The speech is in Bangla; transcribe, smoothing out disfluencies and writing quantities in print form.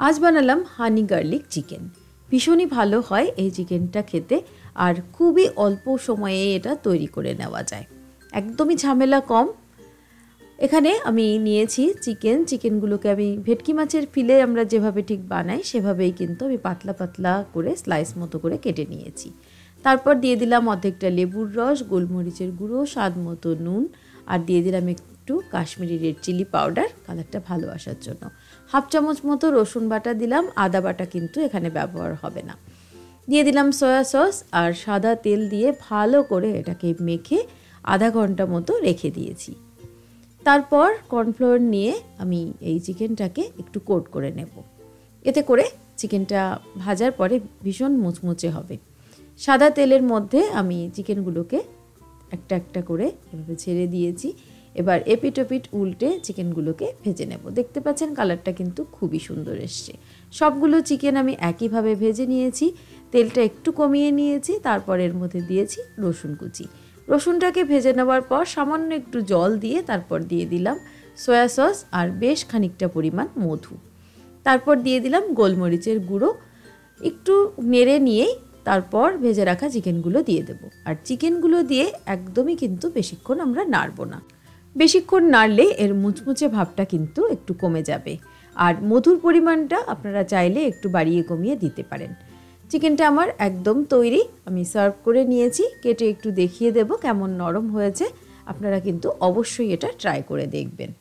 আজ বানালাম হানি গার্লিক চিকেন। ভীষণই ভালো হয় এই চিকেনটা খেতে, আর খুবই অল্প সময়ে এটা তৈরি করে নেওয়া যায়, একদমই ঝামেলা কম। এখানে আমি নিয়েছি চিকেনগুলোকে আমি ভেটকি মাছের ফিলে আমরা যেভাবে ঠিক বানাই সেভাবেই কিন্তু আমি পাতলা পাতলা করে স্লাইস মতো করে কেটে নিয়েছি। তারপর দিয়ে দিলাম অর্ধেকটা লেবুর রস, গোলমরিচের গুঁড়ো, স্বাদ মতো নুন, আর দিয়ে দিলাম একটু কাশ্মীরি রেড চিলি পাউডার কালারটা ভালো আসার জন্য। হাফ চামচ মতো রসুন বাটা দিলাম, আদা বাটা কিন্তু এখানে ব্যবহার হবে না। দিয়ে দিলাম সয়া সস আর সাদা তেল দিয়ে ভালো করে এটাকে মেখে আধা ঘন্টা মতো রেখে দিয়েছি। তারপর কর্নফ্লাওয়ার নিয়ে আমি এই চিকেনটাকে একটু কোট করে নেব, এতে করে চিকেনটা ভাজার পরে ভীষণ মুচমুচে হবে। সাদা তেলের মধ্যে আমি চিকেনগুলোকে একটা একটা করে এভাবে ছেড়ে দিয়েছি। এবার এপিট ওপিট উল্টে চিকেনগুলোকে ভেজে নেব। দেখতে পাচ্ছেন কালারটা কিন্তু খুবই সুন্দর এসছে। সবগুলো চিকেন আমি একইভাবে ভেজে নিয়েছি, তেলটা একটু কমিয়ে নিয়েছি, তারপর এর মধ্যে দিয়েছি রসুন কুচি। রসুনটাকে ভেজে নেওয়ার পর সামান্য একটু জল দিয়ে তারপর দিয়ে দিলাম সয়া সস আর বেশ খানিকটা পরিমাণ মধু। তারপর দিয়ে দিলাম গোলমরিচের গুঁড়ো। একটু নেড়ে নিয়েই তারপর ভেজে রাখা চিকেনগুলো দিয়ে দেবো। আর চিকেনগুলো দিয়ে একদমই কিন্তু বেশিক্ষণ আমরা নাড়ব না। বেশিক্ষণ নাড়লে এর মুচমুচে ভাবটা কিন্তু একটু কমে যাবে। আর মধুর পরিমাণটা আপনারা চাইলে একটু বাড়িয়ে কমিয়ে দিতে পারেন। চিকেনটা আমার একদম তৈরি, আমি সার্ভ করে নিয়েছি। কেটে একটু দেখিয়ে দেব কেমন নরম হয়েছে। আপনারা কিন্তু অবশ্যই এটা ট্রাই করে দেখবেন।